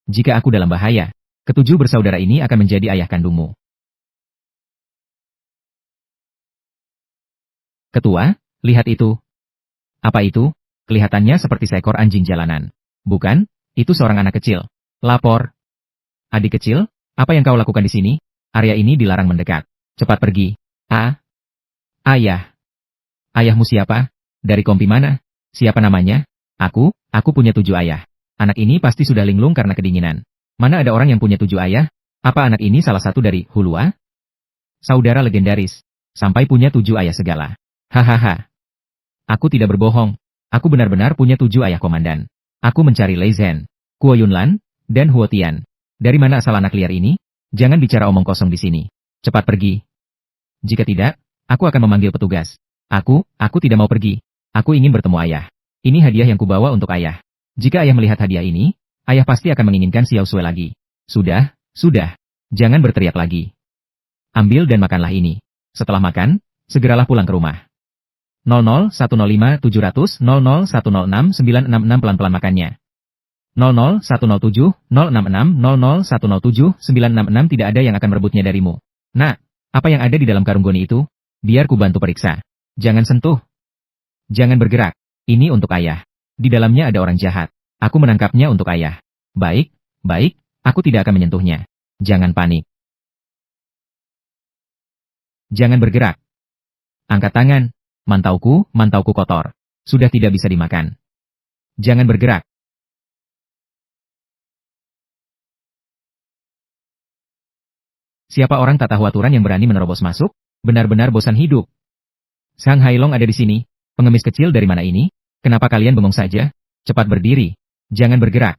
Jika aku dalam bahaya, ketujuh bersaudara ini akan menjadi ayah kandungmu. Ketua, lihat itu. Apa itu? Kelihatannya seperti seekor anjing jalanan. Bukan, itu seorang anak kecil. Lapor. Adik kecil, apa yang kau lakukan di sini? Area ini dilarang mendekat. Cepat pergi. Ayah. Ayahmu siapa? Dari kompi mana? Siapa namanya? Aku punya 7 ayah. Anak ini pasti sudah linglung karena kedinginan. Mana ada orang yang punya 7 ayah? Apa anak ini salah satu dari Hulua? Saudara legendaris. Sampai punya 7 ayah segala. Hahaha. Aku tidak berbohong. Aku benar-benar punya 7 ayah komandan. Aku mencari Lei Zhen, Kuo Yunlan, dan Huo Tian. Dari mana asal anak liar ini? Jangan bicara omong kosong di sini. Cepat pergi. Jika tidak, aku akan memanggil petugas. Aku tidak mau pergi. Aku ingin bertemu ayah. Ini hadiah yang kubawa untuk ayah. Jika ayah melihat hadiah ini, ayah pasti akan menginginkan Xiao Sui lagi. Sudah. Jangan berteriak lagi. Ambil dan makanlah ini. Setelah makan, segeralah pulang ke rumah. 00105 700 00106 966 pelan-pelan makannya. 00107 066 00107 966 tidak ada yang akan merebutnya darimu. Nah, apa yang ada di dalam karung goni itu? Biar ku bantu periksa. Jangan sentuh. Jangan bergerak. Ini untuk ayah. Di dalamnya ada orang jahat. Aku menangkapnya untuk ayah. Baik. Aku tidak akan menyentuhnya. Jangan panik. Jangan bergerak. Angkat tangan. Mantauku kotor. Sudah tidak bisa dimakan. Jangan bergerak. Siapa orang tak tahu aturan yang berani menerobos masuk? Benar-benar bosan hidup. Sang Hailong ada di sini. Pengemis kecil dari mana ini? Kenapa kalian bengong saja? Cepat berdiri. Jangan bergerak.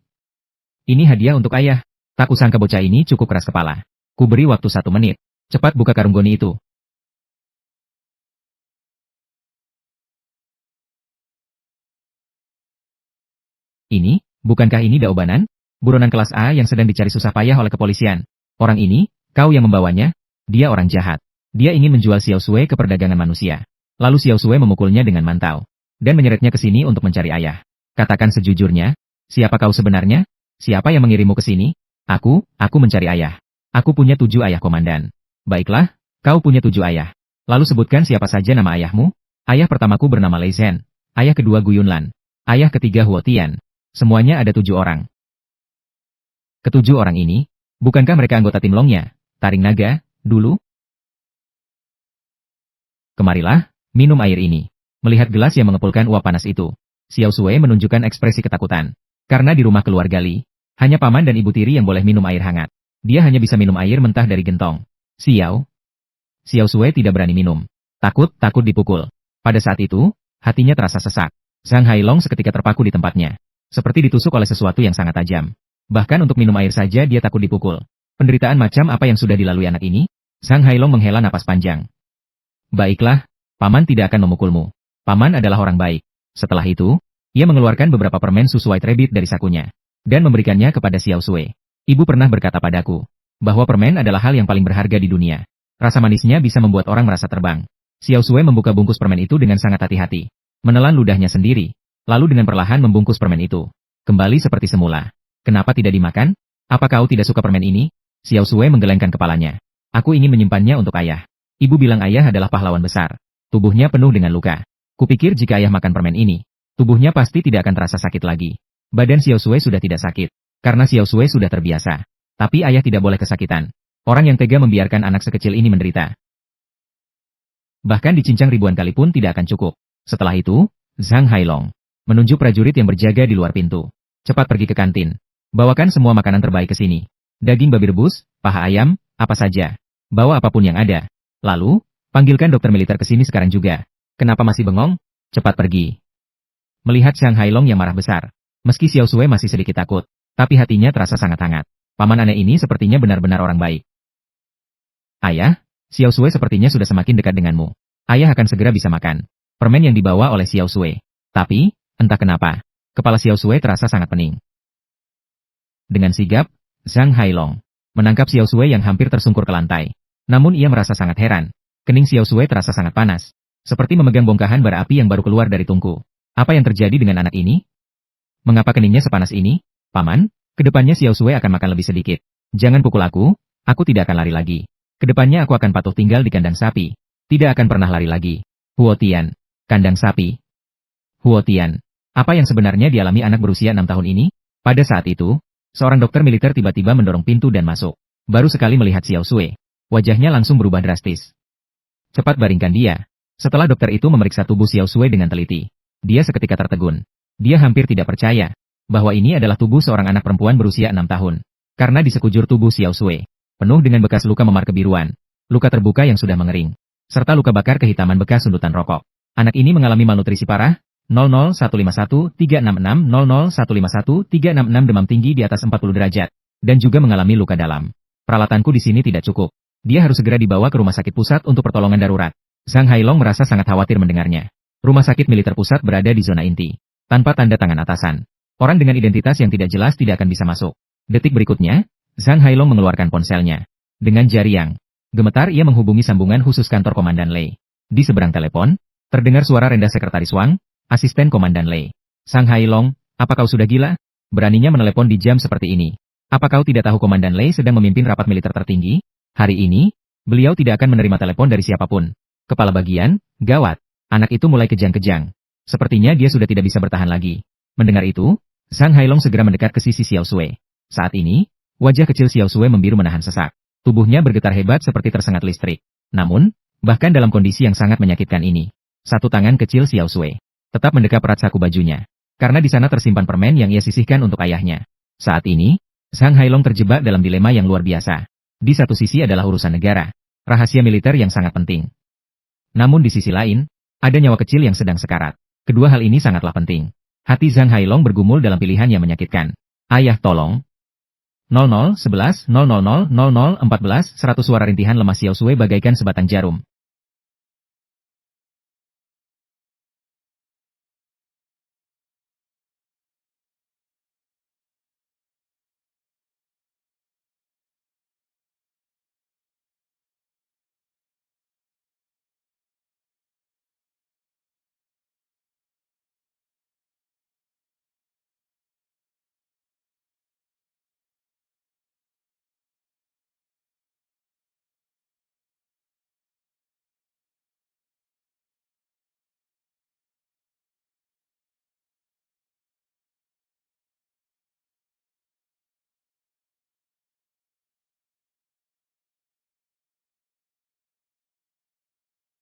Ini hadiah untuk ayah. Tak kusangka bocah ini cukup keras kepala. Ku beri waktu 1 menit. Cepat buka karung goni itu. Bukankah ini daubanan? Buronan kelas A yang sedang dicari susah payah oleh kepolisian. Orang ini, kau yang membawanya? Dia orang jahat. Dia ingin menjual Xiao Sui ke perdagangan manusia. Lalu Xiao Sui memukulnya dengan mantau. Dan menyeretnya ke sini untuk mencari ayah. Katakan sejujurnya, siapa kau sebenarnya? Siapa yang mengirimmu ke sini? Aku mencari ayah. Aku punya 7 ayah komandan. Baiklah, kau punya 7 ayah. Lalu sebutkan siapa saja nama ayahmu? Ayah pertamaku bernama Lei Zhen. Ayah kedua Gu Yunlan. Ayah ketiga Huo Tian. Semuanya ada 7 orang. Ketujuh orang ini, bukankah mereka anggota tim Longnya, Taring Naga, dulu? Kemarilah, minum air ini. Melihat gelas yang mengepulkan uap panas itu, Xiao Sui menunjukkan ekspresi ketakutan. Karena di rumah keluarga Li, hanya paman dan ibu tiri yang boleh minum air hangat. Dia hanya bisa minum air mentah dari gentong. Xiao Sui tidak berani minum. Takut dipukul. Pada saat itu, hatinya terasa sesak. Sang Hailong seketika terpaku di tempatnya. Seperti ditusuk oleh sesuatu yang sangat tajam. Bahkan untuk minum air saja dia takut dipukul. Penderitaan macam apa yang sudah dilalui anak ini? Sang Hailong menghela napas panjang. Baiklah, paman tidak akan memukulmu. Paman adalah orang baik. Setelah itu, ia mengeluarkan beberapa permen susu white rabbit dari sakunya. Dan memberikannya kepada Xiao Sui. Ibu pernah berkata padaku, bahwa permen adalah hal yang paling berharga di dunia. Rasa manisnya bisa membuat orang merasa terbang. Xiao Sui membuka bungkus permen itu dengan sangat hati-hati. Menelan ludahnya sendiri. Lalu dengan perlahan membungkus permen itu. Kembali seperti semula. Kenapa tidak dimakan? Apa kau tidak suka permen ini? Xiao Sui menggelengkan kepalanya. Aku ingin menyimpannya untuk ayah. Ibu bilang ayah adalah pahlawan besar. Tubuhnya penuh dengan luka. Kupikir jika ayah makan permen ini, tubuhnya pasti tidak akan terasa sakit lagi. Badan Xiao Sui sudah tidak sakit. Karena Xiao Sui sudah terbiasa. Tapi ayah tidak boleh kesakitan. Orang yang tega membiarkan anak sekecil ini menderita. Bahkan dicincang ribuan kali pun tidak akan cukup. Setelah itu, Zhang Hailong menunjuk prajurit yang berjaga di luar pintu. Cepat pergi ke kantin. Bawakan semua makanan terbaik ke sini. Daging babi rebus, paha ayam, apa saja. Bawa apapun yang ada. Lalu, panggilkan dokter militer ke sini sekarang juga. Kenapa masih bengong? Cepat pergi. Melihat Zhang Hailong yang marah besar. Meski Xiao Sui masih sedikit takut, tapi hatinya terasa sangat hangat. Paman aneh ini sepertinya benar-benar orang baik. Ayah, Xiao Sui sepertinya sudah semakin dekat denganmu. Ayah akan segera bisa makan permen yang dibawa oleh Xiao Sui. Tapi, entah kenapa, kepala Xiao Sui terasa sangat pening. Dengan sigap, Zhang Hailong menangkap Xiao Sui yang hampir tersungkur ke lantai. Namun ia merasa sangat heran. Kening Xiao Sui terasa sangat panas. Seperti memegang bongkahan bara api yang baru keluar dari tungku. Apa yang terjadi dengan anak ini? Mengapa keningnya sepanas ini? Paman, Kedepannya Xiao Sui akan makan lebih sedikit. Jangan pukul aku tidak akan lari lagi. Kedepannya aku akan patuh tinggal di kandang sapi. Tidak akan pernah lari lagi. Huo Tian. Kandang sapi. Huo Tian. Apa yang sebenarnya dialami anak berusia 6 tahun ini? Pada saat itu, seorang dokter militer tiba-tiba mendorong pintu dan masuk. Baru sekali melihat Xiao Sui, wajahnya langsung berubah drastis. Cepat baringkan dia. Setelah dokter itu memeriksa tubuh Xiao Sui dengan teliti, dia seketika tertegun. Dia hampir tidak percaya bahwa ini adalah tubuh seorang anak perempuan berusia 6 tahun. Karena di sekujur tubuh Xiao Sui, penuh dengan bekas luka memar kebiruan, luka terbuka yang sudah mengering, serta luka bakar kehitaman bekas sundutan rokok. Anak ini mengalami malnutrisi parah. 00151-366 00151-366 demam tinggi di atas 40 derajat, dan juga mengalami luka dalam. Peralatanku di sini tidak cukup. Dia harus segera dibawa ke rumah sakit pusat untuk pertolongan darurat. Zhang Hailong merasa sangat khawatir mendengarnya. Rumah sakit militer pusat berada di zona inti, tanpa tanda tangan atasan. Orang dengan identitas yang tidak jelas tidak akan bisa masuk. Detik berikutnya, Zhang Hailong mengeluarkan ponselnya. Dengan jari yang gemetar ia menghubungi sambungan khusus kantor Komandan Lei. Di seberang telepon, terdengar suara rendah Sekretaris Wang, asisten Komandan Lei. Zhang Hailong, apa kau sudah gila? Beraninya menelepon di jam seperti ini. Apa kau tidak tahu Komandan Lei sedang memimpin rapat militer tertinggi? Hari ini, beliau tidak akan menerima telepon dari siapapun. Kepala bagian, gawat. Anak itu mulai kejang-kejang. Sepertinya dia sudah tidak bisa bertahan lagi. Mendengar itu, Zhang Hailong segera mendekat ke sisi Xiao Sui. Saat ini, wajah kecil Xiao Sui membiru menahan sesak. Tubuhnya bergetar hebat seperti tersengat listrik. Namun, bahkan dalam kondisi yang sangat menyakitkan ini, satu tangan kecil Xiao Sui tetap mendekap erat saku bajunya. Karena di sana tersimpan permen yang ia sisihkan untuk ayahnya. Saat ini, Zhang Hailong terjebak dalam dilema yang luar biasa. Di satu sisi adalah urusan negara, rahasia militer yang sangat penting. Namun di sisi lain, ada nyawa kecil yang sedang sekarat. Kedua hal ini sangatlah penting. Hati Zhang Hailong bergumul dalam pilihan yang menyakitkan. Ayah tolong. 00, 11, 000, 00, 14, 100 suara rintihan lemah Xiao Sui bagaikan sebatang jarum.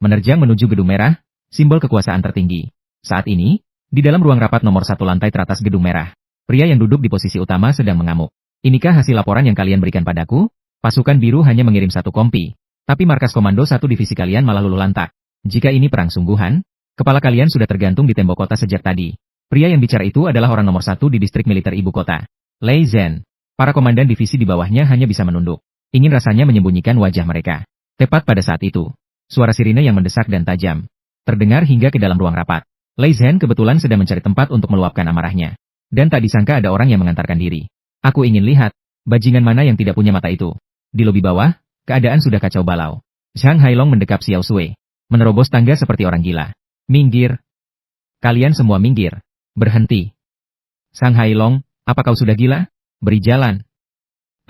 Menerjang menuju gedung merah, simbol kekuasaan tertinggi. Saat ini, di dalam ruang rapat nomor 1 lantai teratas gedung merah, pria yang duduk di posisi utama sedang mengamuk. Inikah hasil laporan yang kalian berikan padaku? Pasukan biru hanya mengirim 1 kompi, tapi markas komando 1 divisi kalian malah luluh lantak. Jika ini perang sungguhan, kepala kalian sudah tergantung di tembok kota sejak tadi. Pria yang bicara itu adalah orang nomor 1 di distrik militer ibu kota, Lei Zhen. Para komandan divisi di bawahnya hanya bisa menunduk. Ingin rasanya menyembunyikan wajah mereka. Tepat pada saat itu, suara sirine yang mendesak dan tajam terdengar hingga ke dalam ruang rapat. Lei Zhen kebetulan sedang mencari tempat untuk meluapkan amarahnya. Dan tak disangka ada orang yang mengantarkan diri. Aku ingin lihat, bajingan mana yang tidak punya mata itu. Di lobi bawah, keadaan sudah kacau balau. Zhang Hailong mendekap Xiao Sui, menerobos tangga seperti orang gila. Minggir. Kalian semua minggir. Berhenti. Zhang Hailong, apa kau sudah gila? Beri jalan.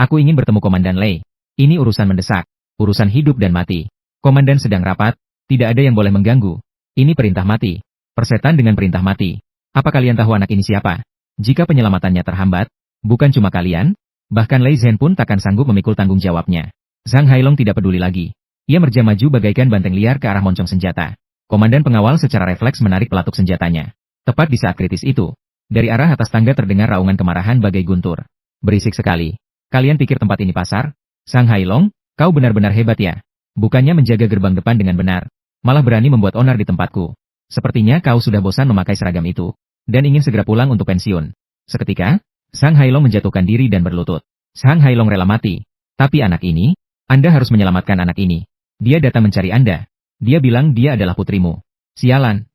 Aku ingin bertemu Komandan Lei. Ini urusan mendesak. Urusan hidup dan mati. Komandan sedang rapat, tidak ada yang boleh mengganggu. Ini perintah mati. Persetan dengan perintah mati. Apa kalian tahu anak ini siapa? Jika penyelamatannya terhambat, bukan cuma kalian, bahkan Lei Zhen pun takkan sanggup memikul tanggung jawabnya. Zhang Hailong tidak peduli lagi. Ia merja maju bagaikan banteng liar ke arah moncong senjata. Komandan pengawal secara refleks menarik pelatuk senjatanya. Tepat di saat kritis itu, dari arah atas tangga terdengar raungan kemarahan bagai guntur. Berisik sekali. Kalian pikir tempat ini pasar? Zhang Hailong, kau benar-benar hebat ya. Bukannya menjaga gerbang depan dengan benar, malah berani membuat onar di tempatku. Sepertinya kau sudah bosan memakai seragam itu, dan ingin segera pulang untuk pensiun. Seketika, Zhang Hailong menjatuhkan diri dan berlutut. Zhang Hailong rela mati. Tapi anak ini, Anda harus menyelamatkan anak ini. Dia datang mencari Anda. Dia bilang dia adalah putrimu. Sialan.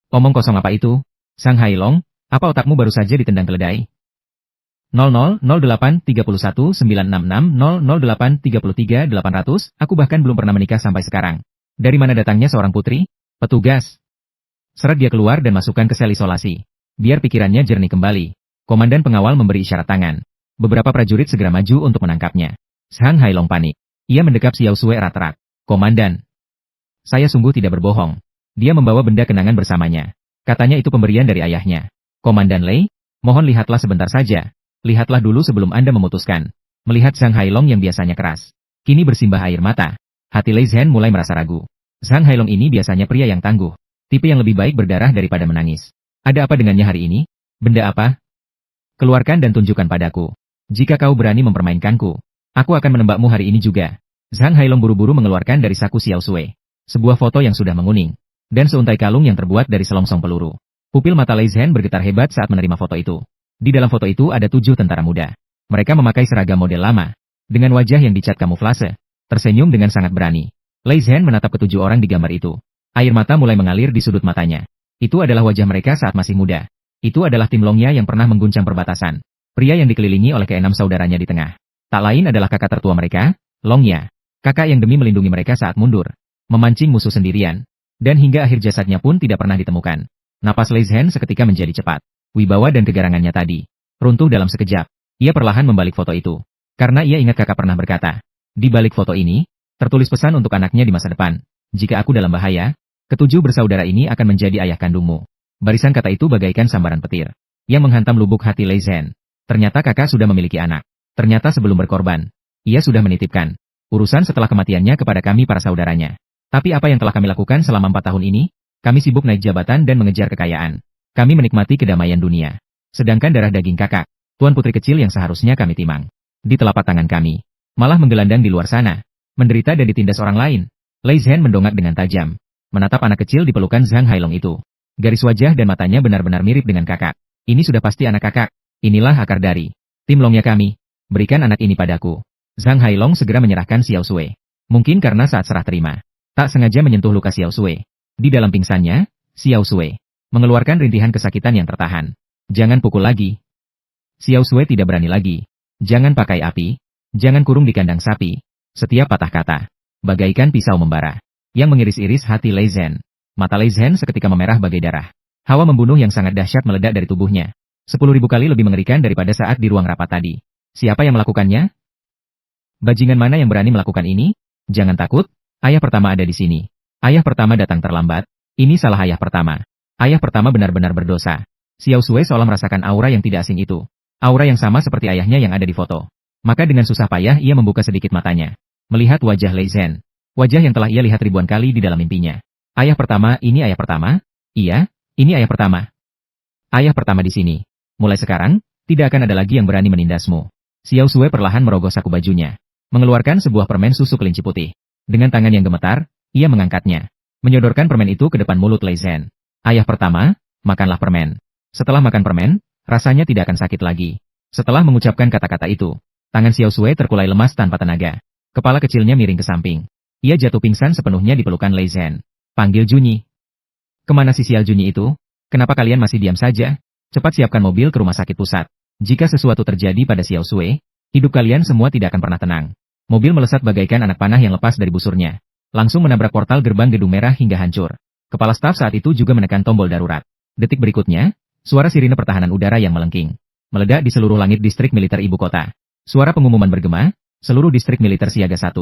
Omong kosong apa itu? Zhang Hailong, apa otakmu baru saja ditendang keledai? 0008-31-966-008-33-800, aku bahkan belum pernah menikah sampai sekarang. Dari mana datangnya seorang putri? Petugas. Seret dia keluar dan masukkan ke sel isolasi. Biar pikirannya jernih kembali. Komandan pengawal memberi isyarat tangan. Beberapa prajurit segera maju untuk menangkapnya. Zhang Hailong panik. Ia mendekap Xiao Sui erat-erat. Komandan. Saya sungguh tidak berbohong. Dia membawa benda kenangan bersamanya. Katanya itu pemberian dari ayahnya. Komandan Lei, mohon lihatlah sebentar saja. Lihatlah dulu sebelum Anda memutuskan. Melihat Zhang Hailong yang biasanya keras, kini bersimbah air mata. Hati Lei Zhen mulai merasa ragu. Zhang Hailong ini biasanya pria yang tangguh. Tipe yang lebih baik berdarah daripada menangis. Ada apa dengannya hari ini? Benda apa? Keluarkan dan tunjukkan padaku. Jika kau berani mempermainkanku, aku akan menembakmu hari ini juga. Zhang Hailong buru-buru mengeluarkan dari saku Xiao Sui sebuah foto yang sudah menguning, dan seuntai kalung yang terbuat dari selongsong peluru. Pupil mata Lei Zhen bergetar hebat saat menerima foto itu. Di dalam foto itu ada 7 tentara muda. Mereka memakai seragam model lama, dengan wajah yang dicat kamuflase, tersenyum dengan sangat berani. Lei Zhen menatap ke 7 orang di gambar itu. Air mata mulai mengalir di sudut matanya. Itu adalah wajah mereka saat masih muda. Itu adalah tim Longya yang pernah mengguncang perbatasan. Pria yang dikelilingi oleh ke-6 saudaranya di tengah. Tak lain adalah kakak tertua mereka, Longya. Kakak yang demi melindungi mereka saat mundur, memancing musuh sendirian, dan hingga akhir jasadnya pun tidak pernah ditemukan. Napas Lei Zhen seketika menjadi cepat. Wibawa dan kegarangannya tadi runtuh dalam sekejap. Ia perlahan membalik foto itu. Karena ia ingat kakak pernah berkata, di balik foto ini, tertulis pesan untuk anaknya di masa depan. Jika aku dalam bahaya, ke-7 bersaudara ini akan menjadi ayah kandungmu. Barisan kata itu bagaikan sambaran petir yang menghantam lubuk hati Lei Zhen. Ternyata kakak sudah memiliki anak. Ternyata sebelum berkorban, ia sudah menitipkan urusan setelah kematiannya kepada kami para saudaranya. Tapi apa yang telah kami lakukan selama 4 tahun ini? Kami sibuk naik jabatan dan mengejar kekayaan. Kami menikmati kedamaian dunia. Sedangkan darah daging kakak, tuan putri kecil yang seharusnya kami timang di telapak tangan kami, malah menggelandang di luar sana, menderita dan ditindas orang lain. Lei Zhen mendongak dengan tajam, menatap anak kecil di pelukan Zhang Hailong itu. Garis wajah dan matanya benar-benar mirip dengan kakak. Ini sudah pasti anak kakak. Inilah akar dari tim Longya kami. Berikan anak ini padaku. Zhang Hailong segera menyerahkan Xiao Sui. Mungkin karena saat serah terima, tak sengaja menyentuh luka Xiao Sui. Di dalam pingsannya, Xiao Sui mengeluarkan rintihan kesakitan yang tertahan. Jangan pukul lagi. Xiao Sui tidak berani lagi. Jangan pakai api. Jangan kurung di kandang sapi. Setiap patah kata, bagaikan pisau membara, yang mengiris-iris hati Lei Zhen. Mata Lei Zhen seketika memerah bagai darah. Hawa membunuh yang sangat dahsyat meledak dari tubuhnya. 10.000 kali lebih mengerikan daripada saat di ruang rapat tadi. Siapa yang melakukannya? Bajingan mana yang berani melakukan ini? Jangan takut, ayah pertama ada di sini. Ayah pertama datang terlambat. Ini salah ayah pertama. Ayah pertama benar-benar berdosa. Xiao Sui seolah merasakan aura yang tidak asing itu. Aura yang sama seperti ayahnya yang ada di foto. Maka dengan susah payah ia membuka sedikit matanya. Melihat wajah Lei Zhen. Wajah yang telah ia lihat ribuan kali di dalam mimpinya. Ayah pertama, ini ayah pertama? Iya, ini ayah pertama. Ayah pertama di sini. Mulai sekarang, tidak akan ada lagi yang berani menindasmu. Xiao Sui perlahan merogoh saku bajunya, mengeluarkan sebuah permen susu kelinci putih. Dengan tangan yang gemetar, ia mengangkatnya, menyodorkan permen itu ke depan mulut Lei Zhen. Ayah pertama, makanlah permen. Setelah makan permen, rasanya tidak akan sakit lagi. Setelah mengucapkan kata-kata itu, tangan Xiao Sui terkulai lemas tanpa tenaga. Kepala kecilnya miring ke samping. Ia jatuh pingsan sepenuhnya di pelukan Lei Zhen. Panggil Junyi. Kemana si sial Junyi itu? Kenapa kalian masih diam saja? Cepat siapkan mobil ke rumah sakit pusat. Jika sesuatu terjadi pada Xiao Sui, hidup kalian semua tidak akan pernah tenang. Mobil melesat bagaikan anak panah yang lepas dari busurnya. Langsung menabrak portal gerbang gedung merah hingga hancur. Kepala staf saat itu juga menekan tombol darurat. Detik berikutnya, suara sirine pertahanan udara yang melengking meledak di seluruh langit distrik militer ibu kota. Suara pengumuman bergema, seluruh distrik militer siaga 1.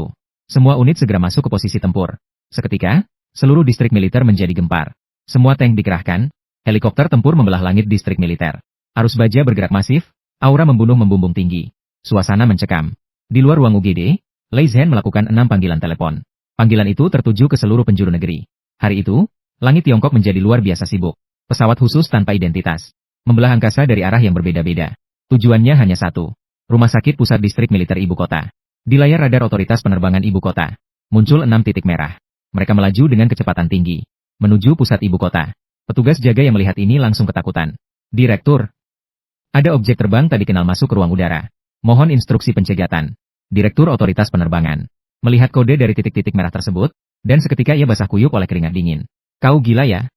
Semua unit segera masuk ke posisi tempur. Seketika, seluruh distrik militer menjadi gempar. Semua tank dikerahkan, helikopter tempur membelah langit distrik militer. Arus baja bergerak masif, aura membunuh membumbung tinggi. Suasana mencekam. Di luar ruang UGD, Lei Zhen melakukan 6 panggilan telepon. Panggilan itu tertuju ke seluruh penjuru negeri. Hari itu, langit Tiongkok menjadi luar biasa sibuk. Pesawat khusus tanpa identitas membelah angkasa dari arah yang berbeda-beda. Tujuannya hanya satu. Rumah sakit pusat distrik militer ibu kota. Di layar radar otoritas penerbangan ibu kota, muncul 6 titik merah. Mereka melaju dengan kecepatan tinggi menuju pusat ibu kota. Petugas jaga yang melihat ini langsung ketakutan. Direktur, ada objek terbang tadi kenal masuk ke ruang udara. Mohon instruksi pencegatan. Direktur otoritas penerbangan melihat kode dari titik-titik merah tersebut, dan seketika ia basah kuyup oleh keringat dingin. Kau gila ya?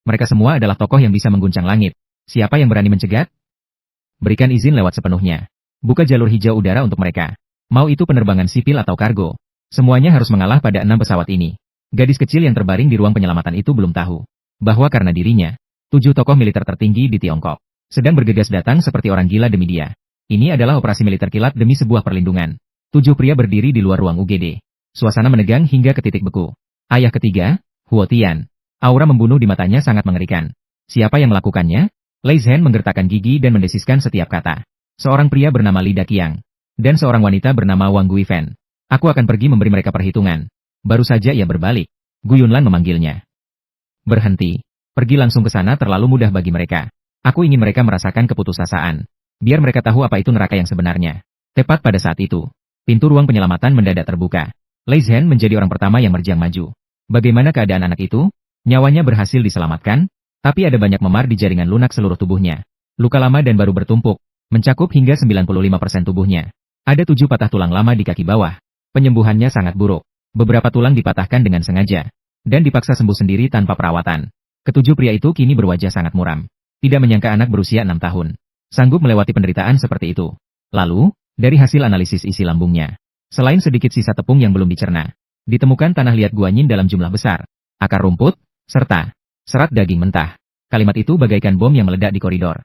Mereka semua adalah tokoh yang bisa mengguncang langit. Siapa yang berani mencegat? Berikan izin lewat sepenuhnya. Buka jalur hijau udara untuk mereka. Mau itu penerbangan sipil atau kargo. Semuanya harus mengalah pada 6 pesawat ini. Gadis kecil yang terbaring di ruang penyelamatan itu belum tahu bahwa karena dirinya, 7 tokoh militer tertinggi di Tiongkok sedang bergegas datang seperti orang gila demi dia. Ini adalah operasi militer kilat demi sebuah perlindungan. 7 pria berdiri di luar ruang UGD. Suasana menegang hingga ke titik beku. Ayah ketiga, Huo Tian. Aura membunuh di matanya sangat mengerikan. Siapa yang melakukannya? Lei Zhen menggertakkan gigi dan mendesiskan setiap kata. Seorang pria bernama Li Daqiang. Dan seorang wanita bernama Wang Guifen. Aku akan pergi memberi mereka perhitungan. Baru saja ia berbalik. Gu Yunlan memanggilnya. Berhenti. Pergi langsung ke sana terlalu mudah bagi mereka. Aku ingin mereka merasakan keputusasaan. Biar mereka tahu apa itu neraka yang sebenarnya. Tepat pada saat itu, pintu ruang penyelamatan mendadak terbuka. Lei Zhen menjadi orang pertama yang merjang maju. Bagaimana keadaan anak itu? Nyawanya berhasil diselamatkan, tapi ada banyak memar di jaringan lunak seluruh tubuhnya. Luka lama dan baru bertumpuk, mencakup hingga 95% tubuhnya. Ada 7 patah tulang lama di kaki bawah. Penyembuhannya sangat buruk. Beberapa tulang dipatahkan dengan sengaja, dan dipaksa sembuh sendiri tanpa perawatan. Ketujuh pria itu kini berwajah sangat muram. Tidak menyangka anak berusia 6 tahun sanggup melewati penderitaan seperti itu. Lalu, dari hasil analisis isi lambungnya, selain sedikit sisa tepung yang belum dicerna, ditemukan tanah liat guanyin dalam jumlah besar, akar rumput, serta serat daging mentah. Kalimat itu bagaikan bom yang meledak di koridor.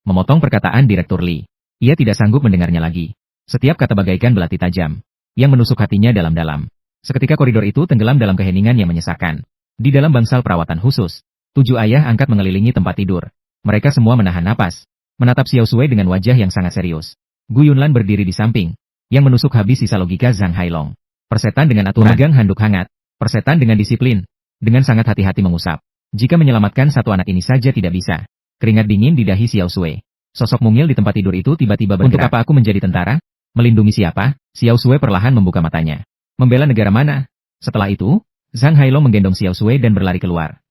Memotong perkataan Direktur Li. Ia tidak sanggup mendengarnya lagi. Setiap kata bagaikan belati tajam, yang menusuk hatinya dalam-dalam. Seketika koridor itu tenggelam dalam keheningan yang menyesakan. Di dalam bangsal perawatan khusus, 7 ayah angkat mengelilingi tempat tidur. Mereka semua menahan napas, menatap Xiao Sui dengan wajah yang sangat serius. Gu Yunlan berdiri di samping, yang menusuk habis sisa logika Zhang Hailong. Persetan dengan aturan, memegang handuk hangat. Persetan dengan disiplin, dengan sangat hati-hati mengusap. Jika menyelamatkan satu anak ini saja tidak bisa. Keringat dingin di dahi Xiao Sui. Sosok mungil di tempat tidur itu tiba-tiba bergerak. Untuk apa aku menjadi tentara? Melindungi siapa? Xiao Sui perlahan membuka matanya. Membela negara mana? Setelah itu, Zhang Hailong menggendong Xiao Sui dan berlari keluar.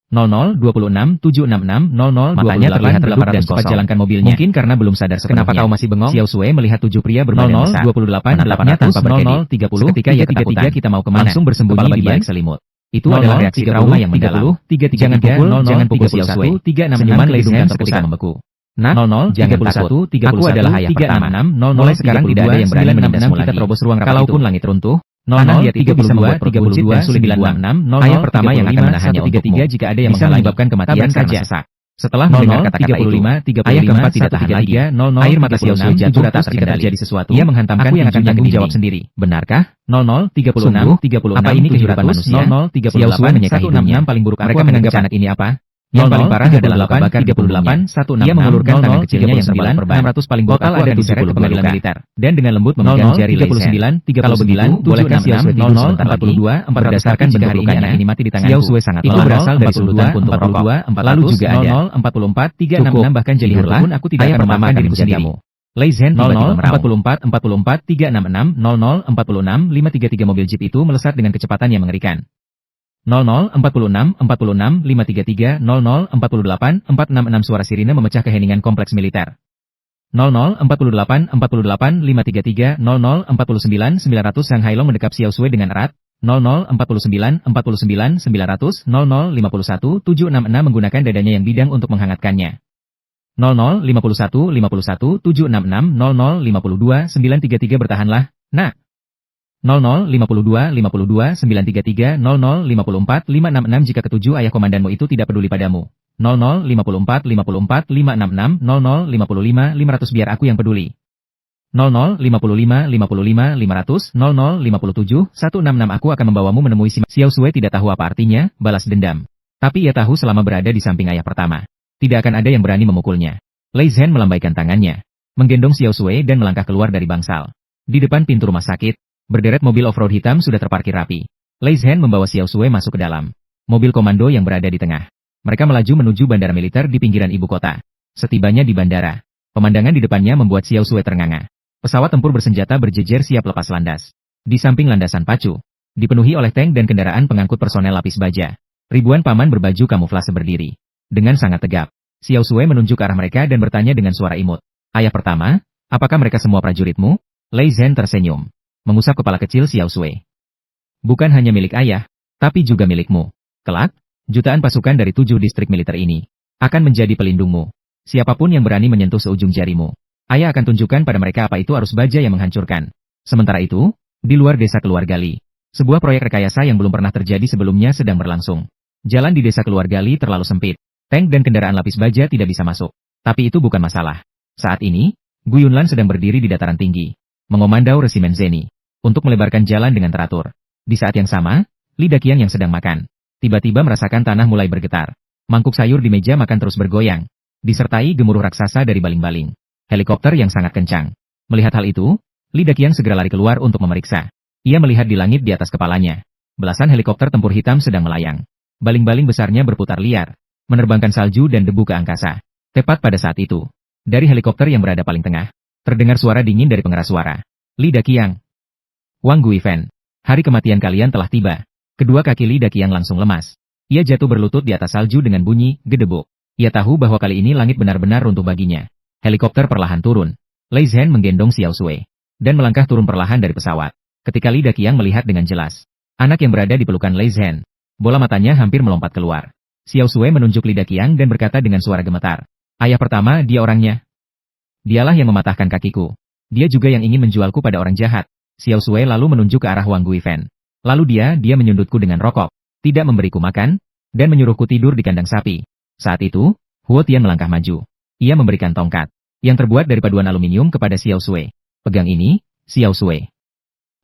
0026676600 matanya terlihat redup dan cepat jalankan mobilnya. Mungkin karena belum sadar sepenuhnya. Kenapa kau masih bengong? Xiao Sui melihat 7 pria berbadan besar. 0028 tanpa berkedip. Seketika ia ketakutan. Kita mau kemana? Langsung bersembunyi di balik selimut. Itu adalah reaksi trauma yang mendalam. Jangan pukul Xiao Sui. Senyuman Lei Zhen seketika membeku. Nah, jangan takut. Aku adalah ayah pertama. Mulai sekarang tidak ada yang berani menindasmu lagi. Kita terobos ruang rapat itu. Kalaupun langit runtuh, anak lihat itu bisa membuat perut buncit dan sulit dibuang. Ayah pertama yang akan menahannya untukmu. Jika ada yang bisa menyebabkan kematian saja. Setelah mendengar kata-kata itu, ayah keempat tidak tahan lagi. Air mata Xiao Sui jatuh tak terkendali. Terjadi sesuatu. Ia menghantamkan aku yang akan tanggung jawab sendiri. Benarkah? 0036 apa ini kehidupan manusia? Xiao Sui menyeka hidungnya. Paling buruk aku menganggap anak ini apa? Yang paling parah adalah luka bakar di punggungnya. Ia mengulurkan tangan kecilnya yang 900 paling buruk aku akan diseret ke pengadilan militer. Dan dengan lembut memegang jari Lei Zhen. Kalau begitu, bolehkah Xiao Sui tidur sebentar lagi? Berdasarkan jika hari ini anak ini mati di tanganku. Xiao Sui sangat lelah. Itu berasal dari sultan untuk merokok. Lalu juga ada 0044 366 bahkan jadi harta pun aku tidak akan memaafkan diriku sendiri. Lei Zhen tiba-tiba meraung. 0044 366 0046 533 mobil jeep itu melesat dengan kecepatan yang mengerikan. 0046 46 533 0048 466 suara sirine memecah keheningan kompleks militer. 0048 48 533 0049 900 Zhang Hailong mendekap Xiao Sui dengan erat. 0049 49 900 0051 766 menggunakan dadanya yang bidang untuk menghangatkannya. 0051 51 766 0052 933 bertahanlah, nak. 0052 52 933 0054 566 jika ketujuh ayah komandanmu itu tidak peduli padamu. 0054 54 566 0055 500 biar aku yang peduli. 0055 55 500 0057 166 aku akan membawamu menemui si Xiao Sui tidak tahu apa artinya balas dendam. Tapi ia tahu selama berada di samping ayah pertama, tidak akan ada yang berani memukulnya. Lei Zhen melambaikan tangannya, menggendong Xiao Sui dan melangkah keluar dari bangsal. Di depan pintu rumah sakit, berderet mobil off-road hitam sudah terparkir rapi. Lei Zhen membawa Xiao Sui masuk ke dalam mobil komando yang berada di tengah. Mereka melaju menuju bandara militer di pinggiran ibu kota. Setibanya di bandara, pemandangan di depannya membuat Xiao Sui ternganga. Pesawat tempur bersenjata berjejer siap lepas landas. Di samping landasan pacu, dipenuhi oleh tank dan kendaraan pengangkut personel lapis baja. Ribuan paman berbaju kamuflase berdiri. Dengan sangat tegap, Xiao Sui menunjuk ke arah mereka dan bertanya dengan suara imut. Ayah pertama, apakah mereka semua prajuritmu? Lei Zhen tersenyum, mengusap kepala kecil Xiao Sui. Bukan hanya milik ayah, tapi juga milikmu. Kelak, jutaan pasukan dari 7 distrik militer ini akan menjadi pelindungmu. Siapapun yang berani menyentuh seujung jarimu, ayah akan tunjukkan pada mereka apa itu arus baja yang menghancurkan. Sementara itu, di luar desa Keluar Gali, sebuah proyek rekayasa yang belum pernah terjadi sebelumnya sedang berlangsung. Jalan di desa Keluar Gali terlalu sempit, tank dan kendaraan lapis baja tidak bisa masuk. Tapi itu bukan masalah. Saat ini, Gu Yunlan sedang berdiri di dataran tinggi, mengomandau resimen Zeni, untuk melebarkan jalan dengan teratur. Di saat yang sama, Li Daqiang yang sedang makan, tiba-tiba merasakan tanah mulai bergetar. Mangkuk sayur di meja makan terus bergoyang, disertai gemuruh raksasa dari baling-baling helikopter yang sangat kencang. Melihat hal itu, Li Daqiang segera lari keluar untuk memeriksa. Ia melihat di langit di atas kepalanya. Belasan helikopter tempur hitam sedang melayang. Baling-baling besarnya berputar liar, menerbangkan salju dan debu ke angkasa. Tepat pada saat itu, dari helikopter yang berada paling tengah, terdengar suara dingin dari pengeras suara. Li Daqiang. Wang Guifan, hari kematian kalian telah tiba. Kedua kaki Li Daqiang langsung lemas. Ia jatuh berlutut di atas salju dengan bunyi gedebuk. Ia tahu bahwa kali ini langit benar-benar runtuh baginya. Helikopter perlahan turun. Lei Zhen menggendong Xiao Sui dan melangkah turun perlahan dari pesawat. Ketika Li Daqiang melihat dengan jelas anak yang berada di pelukan Lei Zhen, bola matanya hampir melompat keluar. Xiao Sui menunjuk Li Daqiang dan berkata dengan suara gemetar, "Ayah pertama, dia orangnya. Dialah yang mematahkan kakiku. Dia juga yang ingin menjualku pada orang jahat." Xiao Sui lalu menunjuk ke arah Wang Guifan. Lalu dia menyundutku dengan rokok, tidak memberiku makan, dan menyuruhku tidur di kandang sapi. Saat itu, Huo Tian melangkah maju. Ia memberikan tongkat yang terbuat dari paduan aluminium kepada Xiao Sui. "Pegang ini, Xiao Sui.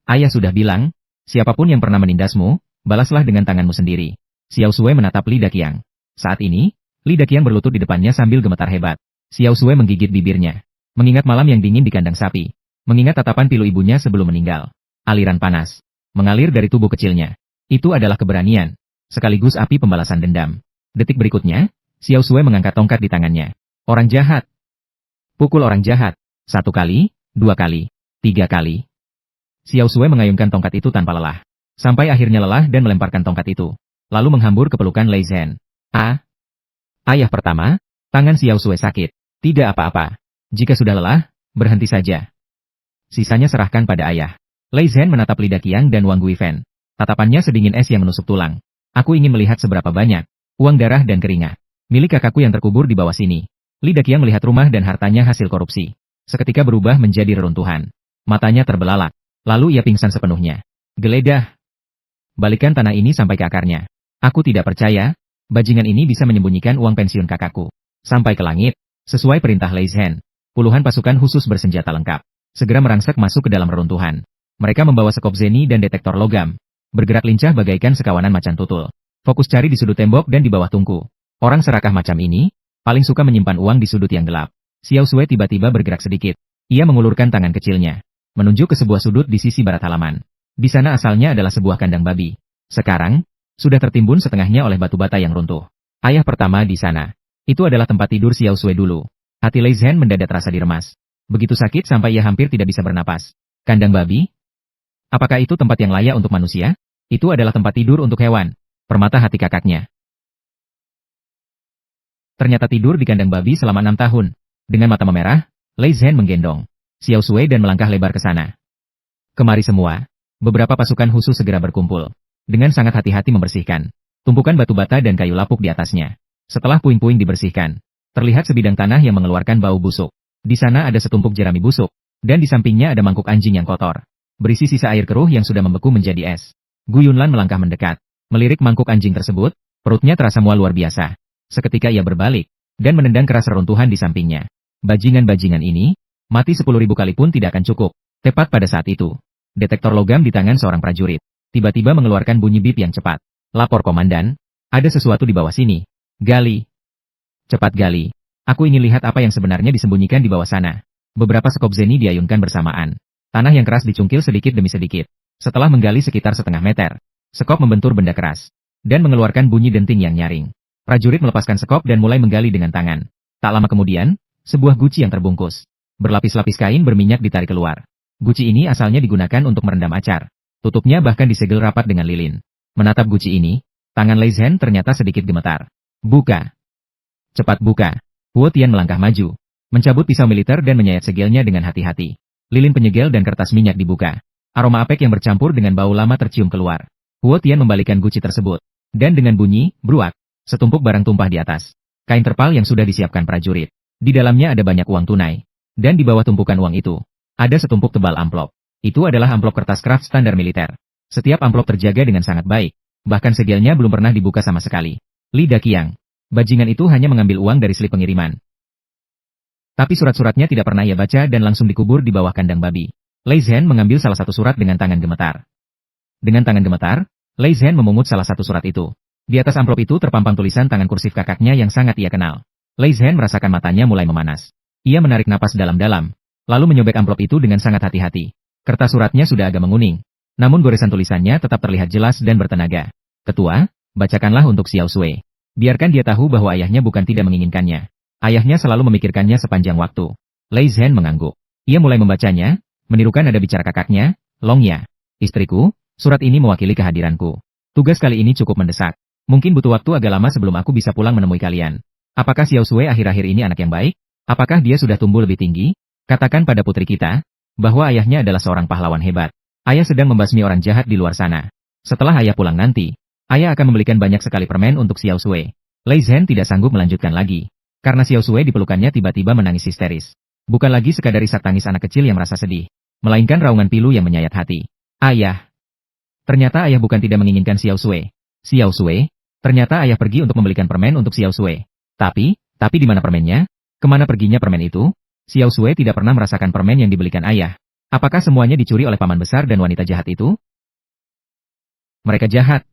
Ayah sudah bilang, siapapun yang pernah menindasmu, balaslah dengan tanganmu sendiri." Xiao Sui menatap Li Daqiang. Saat ini, Li Daqiang berlutut di depannya sambil gemetar hebat. Xiao Sui menggigit bibirnya. Mengingat malam yang dingin di kandang sapi. Mengingat tatapan pilu ibunya sebelum meninggal. Aliran panas mengalir dari tubuh kecilnya. Itu adalah keberanian, sekaligus api pembalasan dendam. Detik berikutnya, Xiao Sui mengangkat tongkat di tangannya. "Orang jahat. Pukul orang jahat. 1 kali, 2 kali, 3 kali." Xiao Sui mengayunkan tongkat itu tanpa lelah. Sampai akhirnya lelah dan melemparkan tongkat itu. Lalu menghambur ke pelukan Lei Zhen. Ayah pertama, tangan Xiao Sui sakit. "Tidak apa-apa. Jika sudah lelah, berhenti saja. Sisanya serahkan pada ayah." Lei Zhen menatap Li Daqiang dan Wang Guifan. Tatapannya sedingin es yang menusuk tulang. "Aku ingin melihat seberapa banyak uang, darah dan keringat milik kakakku yang terkubur di bawah sini." Li Daqiang melihat rumah dan hartanya hasil korupsi. Seketika berubah menjadi reruntuhan. Matanya terbelalak. Lalu ia pingsan sepenuhnya. "Geledah. Balikan tanah ini sampai ke akarnya. Aku tidak percaya, bajingan ini bisa menyembunyikan uang pensiun kakakku sampai ke langit." Sesuai perintah Lei Zhen, puluhan pasukan khusus bersenjata lengkap segera merangsek masuk ke dalam reruntuhan. Mereka membawa sekop Zeni dan detektor logam. Bergerak lincah bagaikan sekawanan macan tutul. Fokus cari di sudut tembok dan di bawah tungku. Orang serakah macam ini paling suka menyimpan uang di sudut yang gelap. Xiao Sui tiba-tiba bergerak sedikit. Ia mengulurkan tangan kecilnya, menunjuk ke sebuah sudut di sisi barat halaman. Di sana asalnya adalah sebuah kandang babi. Sekarang, sudah tertimbun setengahnya oleh batu bata yang runtuh. Ayah pertama di sana. Itu adalah tempat tidur Xiao Sui dulu. Hati Lei Zhen mendadak terasa diremas. Begitu sakit sampai ia hampir tidak bisa bernapas. Kandang babi? Apakah itu tempat yang layak untuk manusia? Itu adalah tempat tidur untuk hewan. Permata hati kakaknya. Ternyata tidur di kandang babi selama 6 tahun. Dengan mata memerah, Lei Zhen menggendong Xiao Sui dan melangkah lebar ke sana. "Kemari semua." Beberapa pasukan khusus segera berkumpul. Dengan sangat hati-hati membersihkan tumpukan batu bata dan kayu lapuk di atasnya. Setelah puing-puing dibersihkan, terlihat sebidang tanah yang mengeluarkan bau busuk. Di sana ada setumpuk jerami busuk, dan di sampingnya ada mangkuk anjing yang kotor, berisi sisa air keruh yang sudah membeku menjadi es. Gu Yunlan melangkah mendekat, melirik mangkuk anjing tersebut, perutnya terasa mual luar biasa. Seketika ia berbalik, dan menendang keras reruntuhan di sampingnya. Bajingan-bajingan ini, mati 10.000 kali pun tidak akan cukup. Tepat pada saat itu, detektor logam di tangan seorang prajurit tiba-tiba mengeluarkan bunyi bip yang cepat. "Lapor komandan, ada sesuatu di bawah sini. Gali. Cepat gali. Aku ingin lihat apa yang sebenarnya disembunyikan di bawah sana." Beberapa sekop Zeni diayunkan bersamaan. Tanah yang keras dicungkil sedikit demi sedikit. Setelah menggali sekitar setengah meter, sekop membentur benda keras dan mengeluarkan bunyi denting yang nyaring. Prajurit melepaskan sekop dan mulai menggali dengan tangan. Tak lama kemudian, sebuah guci yang terbungkus berlapis-lapis kain berminyak ditarik keluar. Guci ini asalnya digunakan untuk merendam acar. Tutupnya bahkan disegel rapat dengan lilin. Menatap guci ini, tangan Lei Zhen ternyata sedikit gemetar. "Buka. Cepat buka." Huo Tian melangkah maju, mencabut pisau militer dan menyayat segelnya dengan hati-hati. Lilin penyegel dan kertas minyak dibuka. Aroma apek yang bercampur dengan bau lama tercium keluar. Huo Tian membalikan guci tersebut. Dan dengan bunyi, bruak, setumpuk barang tumpah di atas. Kain terpal yang sudah disiapkan prajurit. Di dalamnya ada banyak uang tunai. Dan di bawah tumpukan uang itu, ada setumpuk tebal amplop. Itu adalah amplop kertas kraft standar militer. Setiap amplop terjaga dengan sangat baik. Bahkan segelnya belum pernah dibuka sama sekali. Li Daqiang. Bajingan itu hanya mengambil uang dari slip pengiriman. Tapi surat-suratnya tidak pernah ia baca dan langsung dikubur di bawah kandang babi. Lei Zhen mengambil salah satu surat dengan tangan gemetar. Dengan tangan gemetar, Lei Zhen memungut salah satu surat itu. Di atas amplop itu terpampang tulisan tangan kursif kakaknya yang sangat ia kenal. Lei Zhen merasakan matanya mulai memanas. Ia menarik napas dalam-dalam, lalu menyobek amplop itu dengan sangat hati-hati. Kertas suratnya sudah agak menguning, namun goresan tulisannya tetap terlihat jelas dan bertenaga. Ketua, bacakanlah untuk Xiao Sui. Biarkan dia tahu bahwa ayahnya bukan tidak menginginkannya. Ayahnya selalu memikirkannya sepanjang waktu. Lei Zhen mengangguk. Ia mulai membacanya, menirukan nada bicara kakaknya, Longya. Istriku, surat ini mewakili kehadiranku. Tugas kali ini cukup mendesak. Mungkin butuh waktu agak lama sebelum aku bisa pulang menemui kalian. Apakah Xiao Sui akhir-akhir ini anak yang baik? Apakah dia sudah tumbuh lebih tinggi? Katakan pada putri kita, bahwa ayahnya adalah seorang pahlawan hebat. Ayah sedang membasmi orang jahat di luar sana. Setelah ayah pulang nanti, ayah akan membelikan banyak sekali permen untuk Xiao Sui. Lei Zhen tidak sanggup melanjutkan lagi. Karena Xiao Sui dipelukannya tiba-tiba menangis histeris. Bukan lagi sekadar isak tangis anak kecil yang merasa sedih, melainkan raungan pilu yang menyayat hati. Ayah. Ternyata ayah bukan tidak menginginkan Xiao Sui. Xiao Sui, ternyata ayah pergi untuk membelikan permen untuk Xiao Sui. Tapi di mana permennya? Kemana perginya permen itu? Xiao Sui tidak pernah merasakan permen yang dibelikan ayah. Apakah semuanya dicuri oleh paman besar dan wanita jahat itu? Mereka jahat.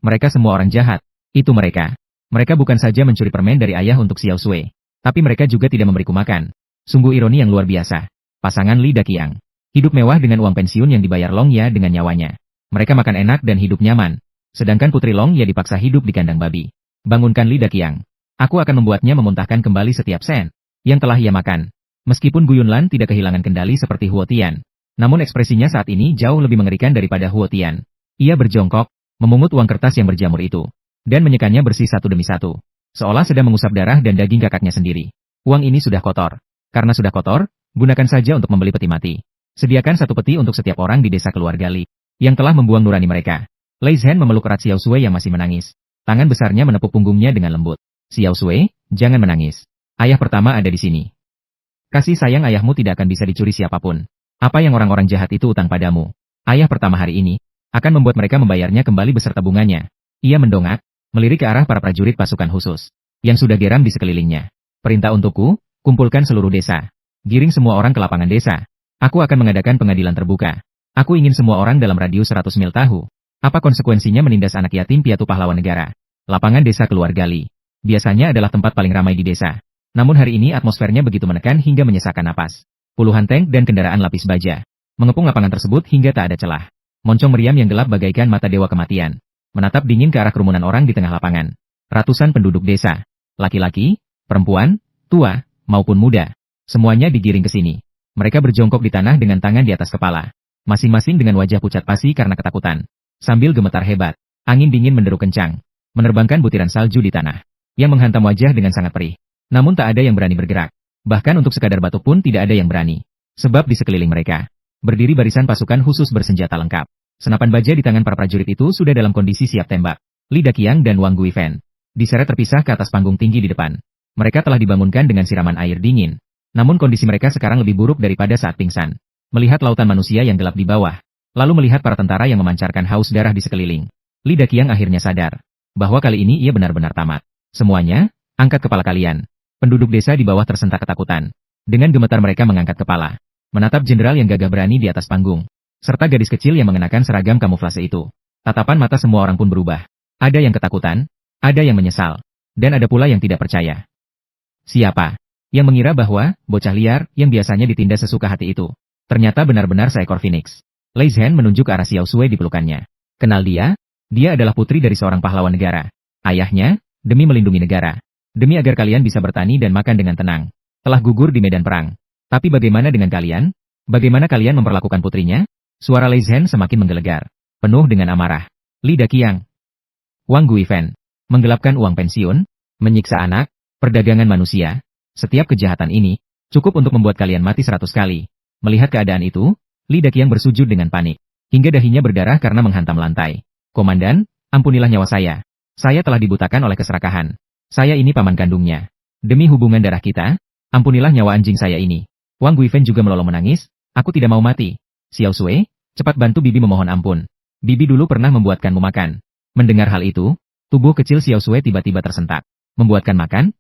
Mereka semua orang jahat. Itu mereka. Mereka bukan saja mencuri permen dari ayah untuk Xiao Sui, tapi mereka juga tidak memberiku makan. Sungguh ironi yang luar biasa. Pasangan Li Daqiang. Hidup mewah dengan uang pensiun yang dibayar Longya dengan nyawanya. Mereka makan enak dan hidup nyaman. Sedangkan putri Longya dipaksa hidup di kandang babi. Bangunkan Li Daqiang. Aku akan membuatnya memuntahkan kembali setiap sen yang telah ia makan. Meskipun Gu Yunlan tidak kehilangan kendali seperti Huo Tian, namun ekspresinya saat ini jauh lebih mengerikan daripada Huo Tian. Ia berjongkok, memungut uang kertas yang berjamur itu, dan menyekannya bersih satu demi satu, seolah sedang mengusap darah dan daging kakaknya sendiri. Uang ini sudah kotor. Karena sudah kotor, gunakan saja untuk membeli peti mati. Sediakan satu peti untuk setiap orang di desa keluarga Li, yang telah membuang nurani mereka. Lei Zhen memeluk erat Xiao Sui yang masih menangis. Tangan besarnya menepuk punggungnya dengan lembut. Xiao Sui, jangan menangis. Ayah pertama ada di sini. Kasih sayang ayahmu tidak akan bisa dicuri siapapun. Apa yang orang-orang jahat itu utang padamu? Ayah pertama hari ini akan membuat mereka membayarnya kembali beserta bunganya. Ia mendongak, melirik ke arah para prajurit pasukan khusus yang sudah geram di sekelilingnya. Perintah untukku, kumpulkan seluruh desa. Giring semua orang ke lapangan desa. Aku akan mengadakan pengadilan terbuka. Aku ingin semua orang dalam radius 100 mil tahu apa konsekuensinya menindas anak yatim piatu pahlawan negara. Lapangan desa keluarga Li biasanya adalah tempat paling ramai di desa. Namun hari ini atmosfernya begitu menekan hingga menyesakkan napas. Puluhan tank dan kendaraan lapis baja mengepung lapangan tersebut hingga tak ada celah. Moncong meriam yang gelap bagaikan mata dewa kematian menatap dingin ke arah kerumunan orang di tengah lapangan. Ratusan penduduk desa, laki-laki, perempuan, tua, maupun muda, semuanya digiring ke sini. Mereka berjongkok di tanah dengan tangan di atas kepala, masing-masing dengan wajah pucat pasi karena ketakutan. Sambil gemetar hebat, angin dingin menderu kencang, menerbangkan butiran salju di tanah, yang menghantam wajah dengan sangat perih. Namun tak ada yang berani bergerak. Bahkan untuk sekadar batuk pun tidak ada yang berani. Sebab di sekeliling mereka, berdiri barisan pasukan khusus bersenjata lengkap. Senapan baja di tangan para prajurit itu sudah dalam kondisi siap tembak. Li Daqiang dan Wang Guifen diseret terpisah ke atas panggung tinggi di depan. Mereka telah dibangunkan dengan siraman air dingin. Namun kondisi mereka sekarang lebih buruk daripada saat pingsan. Melihat lautan manusia yang gelap di bawah, lalu melihat para tentara yang memancarkan haus darah di sekeliling, Li Daqiang akhirnya sadar bahwa kali ini ia benar-benar tamat. Semuanya, angkat kepala kalian. Penduduk desa di bawah tersentak ketakutan. Dengan gemetar mereka mengangkat kepala, menatap jenderal yang gagah berani di atas panggung, serta gadis kecil yang mengenakan seragam kamuflase itu. Tatapan mata semua orang pun berubah. Ada yang ketakutan, ada yang menyesal, dan ada pula yang tidak percaya. Siapa yang mengira bahwa bocah liar yang biasanya ditindas sesuka hati itu ternyata benar-benar seekor phoenix? Lei Zhen menunjuk ke arah Xiao Sui di pelukannya. Kenal dia? Dia adalah putri dari seorang pahlawan negara. Ayahnya, demi melindungi negara, demi agar kalian bisa bertani dan makan dengan tenang, telah gugur di medan perang. Tapi bagaimana dengan kalian? Bagaimana kalian memperlakukan putrinya? Suara Lei Zhen semakin menggelegar, penuh dengan amarah. Li Daqiang, Wang Guifen, menggelapkan uang pensiun, menyiksa anak, perdagangan manusia. Setiap kejahatan ini cukup untuk membuat kalian mati 100 kali. Melihat keadaan itu, Li Daqiang bersujud dengan panik, hingga dahinya berdarah karena menghantam lantai. Komandan, ampunilah nyawa saya. Saya telah dibutakan oleh keserakahan. Saya ini paman kandungnya. Demi hubungan darah kita, ampunilah nyawa anjing saya ini. Wang Guifen juga melolong menangis, aku tidak mau mati. Xiao Sui, cepat bantu Bibi memohon ampun. Bibi dulu pernah membuatkanmu makan. Mendengar hal itu, tubuh kecil Xiao Sui tiba-tiba tersentak. Membuatkan makan?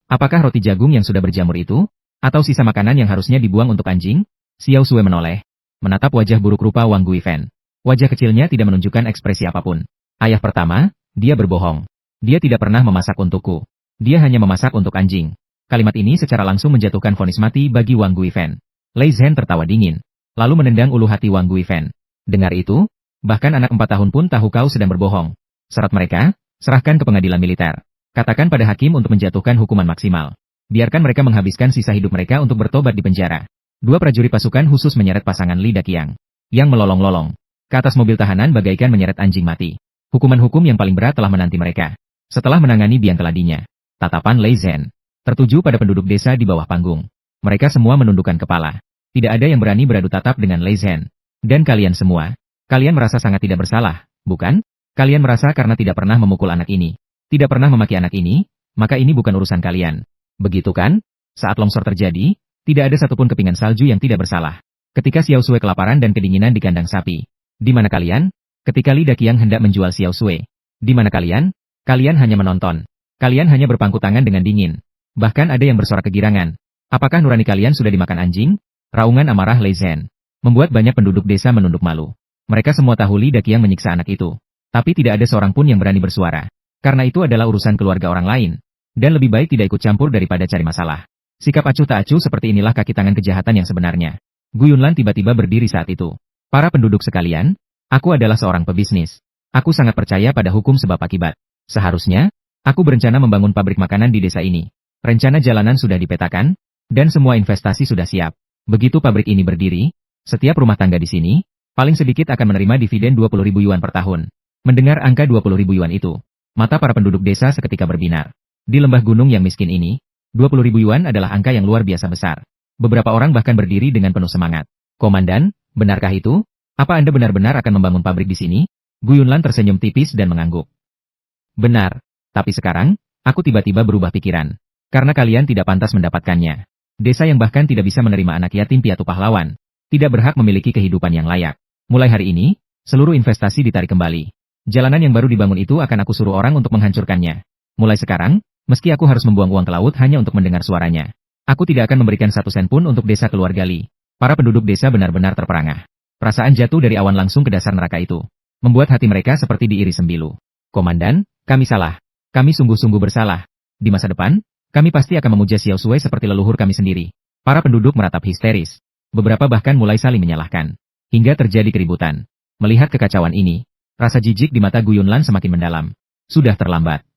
Apakah roti jagung yang sudah berjamur itu? Atau sisa makanan yang harusnya dibuang untuk anjing? Xiao Sui menoleh, menatap wajah buruk rupa Wang Guifen. Wajah kecilnya tidak menunjukkan ekspresi apapun. Ayah pertama, dia berbohong. Dia tidak pernah memasak untukku. Dia hanya memasak untuk anjing. Kalimat ini secara langsung menjatuhkan vonis mati bagi Wang Guifen. Lei Zhen tertawa dingin, lalu menendang ulu hati Wang Guifen. Dengar itu, bahkan anak 4 tahun pun tahu kau sedang berbohong. Syarat mereka, serahkan ke pengadilan militer. Katakan pada hakim untuk menjatuhkan hukuman maksimal. Biarkan mereka menghabiskan sisa hidup mereka untuk bertobat di penjara. Dua prajurit pasukan khusus menyeret pasangan Li Daqiang, yang melolong-lolong ke atas mobil tahanan bagaikan menyeret anjing mati. Hukuman-hukum yang paling berat telah menanti mereka. Setelah menangani biang keladinya, tatapan Lei Zhen tertuju pada penduduk desa di bawah panggung. Mereka semua menundukkan kepala. Tidak ada yang berani beradu tatap dengan Lei Zhen. Dan kalian semua, kalian merasa sangat tidak bersalah, bukan? Kalian merasa karena tidak pernah memukul anak ini, tidak pernah memaki anak ini, maka ini bukan urusan kalian. Begitu kan? Saat longsor terjadi, tidak ada satupun kepingan salju yang tidak bersalah. Ketika Xiao Sui kelaparan dan kedinginan di kandang sapi, di mana kalian? Ketika Li Daqiang hendak menjual Xiao Sui, di mana kalian? Kalian hanya menonton. Kalian hanya berpangku tangan dengan dingin. Bahkan ada yang bersorak kegirangan. Apakah nurani kalian sudah dimakan anjing? Raungan amarah Lei Zhen membuat banyak penduduk desa menunduk malu. Mereka semua tahu Li Daqiang menyiksa anak itu. Tapi tidak ada seorang pun yang berani bersuara. Karena itu adalah urusan keluarga orang lain. Dan lebih baik tidak ikut campur daripada cari masalah. Sikap acuh tak acuh seperti inilah kaki tangan kejahatan yang sebenarnya. Gu Yunlan tiba-tiba berdiri saat itu. Para penduduk sekalian, aku adalah seorang pebisnis. Aku sangat percaya pada hukum sebab akibat. Seharusnya, aku berencana membangun pabrik makanan di desa ini. Rencana jalanan sudah dipetakan, dan semua investasi sudah siap. Begitu pabrik ini berdiri, setiap rumah tangga di sini, paling sedikit akan menerima dividen 20.000 yuan per tahun. Mendengar angka 20.000 yuan itu, mata para penduduk desa seketika berbinar. Di lembah gunung yang miskin ini, 20.000 yuan adalah angka yang luar biasa besar. Beberapa orang bahkan berdiri dengan penuh semangat. Komandan, benarkah itu? Apa Anda benar-benar akan membangun pabrik di sini? Gu Yunlan tersenyum tipis dan mengangguk. Benar, tapi sekarang, aku tiba-tiba berubah pikiran. Karena kalian tidak pantas mendapatkannya. Desa yang bahkan tidak bisa menerima anak yatim piatu pahlawan, tidak berhak memiliki kehidupan yang layak. Mulai hari ini, seluruh investasi ditarik kembali. Jalanan yang baru dibangun itu akan aku suruh orang untuk menghancurkannya. Mulai sekarang, meski aku harus membuang uang ke laut hanya untuk mendengar suaranya, aku tidak akan memberikan 1 sen pun untuk desa keluarga Li. Para penduduk desa benar-benar terperangah. Perasaan jatuh dari awan langsung ke dasar neraka itu, membuat hati mereka seperti diiris sembilu. Komandan, kami salah. Kami sungguh-sungguh bersalah. Di masa depan, kami pasti akan memuja Xiao Sui seperti leluhur kami sendiri. Para penduduk meratap histeris. Beberapa bahkan mulai saling menyalahkan. Hingga terjadi keributan. Melihat kekacauan ini, rasa jijik di mata Gu Yunlan semakin mendalam. Sudah terlambat.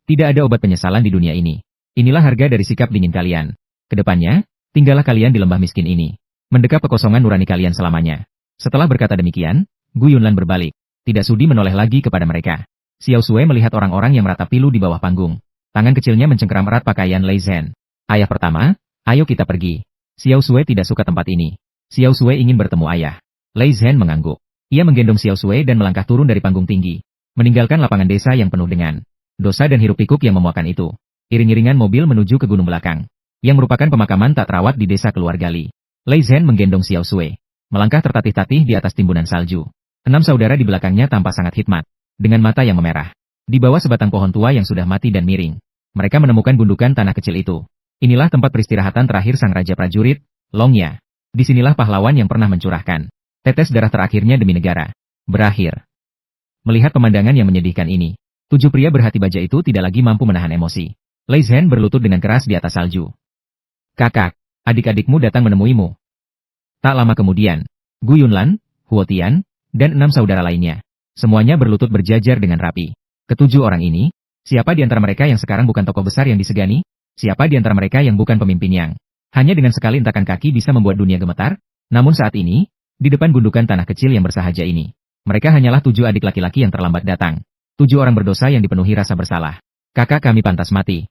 Tidak ada obat penyesalan di dunia ini. Inilah harga dari sikap dingin kalian. Kedepannya, tinggallah kalian di lembah miskin ini. Mendekap kekosongan nurani kalian selamanya. Setelah berkata demikian, Gu Yunlan berbalik. Tidak sudi menoleh lagi kepada mereka. Xiao Sui melihat orang-orang yang meratapi pilu di bawah panggung. Tangan kecilnya mencengkeram erat pakaian Lei Zhen. Ayah pertama, ayo kita pergi. Xiao Sui tidak suka tempat ini. Xiao Sui ingin bertemu ayah. Lei Zhen mengangguk. Ia menggendong Xiao Sui dan melangkah turun dari panggung tinggi. Meninggalkan lapangan desa yang penuh dengan dosa dan hiruk-pikuk yang memuakan itu. Iring-iringan mobil menuju ke gunung belakang, yang merupakan pemakaman tak terawat di desa keluarga Li. Lei Zhen menggendong Xiao Sui, melangkah tertatih-tatih di atas timbunan salju. 6 saudara di belakangnya tampak sangat hikmat, dengan mata yang memerah. Di bawah sebatang pohon tua yang sudah mati dan miring, mereka menemukan gundukan tanah kecil itu. Inilah tempat peristirahatan terakhir sang raja prajurit, Longya. Disinilah pahlawan yang pernah mencurahkan tetes darah terakhirnya demi negara. Berakhir. Melihat pemandangan yang menyedihkan ini, 7 pria berhati baja itu tidak lagi mampu menahan emosi. Lei Zhen berlutut dengan keras di atas salju. Kakak, adik-adikmu datang menemuimu. Tak lama kemudian, Gu Yunlan, Huo Tian, dan 6 saudara lainnya. Semuanya berlutut berjajar dengan rapi. Ketujuh orang ini, siapa di antara mereka yang sekarang bukan tokoh besar yang disegani? Siapa di antara mereka yang bukan pemimpin yang hanya dengan sekali hentakan kaki bisa membuat dunia gemetar? Namun saat ini, di depan gundukan tanah kecil yang bersahaja ini, mereka hanyalah 7 adik laki-laki yang terlambat datang. 7 orang berdosa yang dipenuhi rasa bersalah. Kakak kami pantas mati.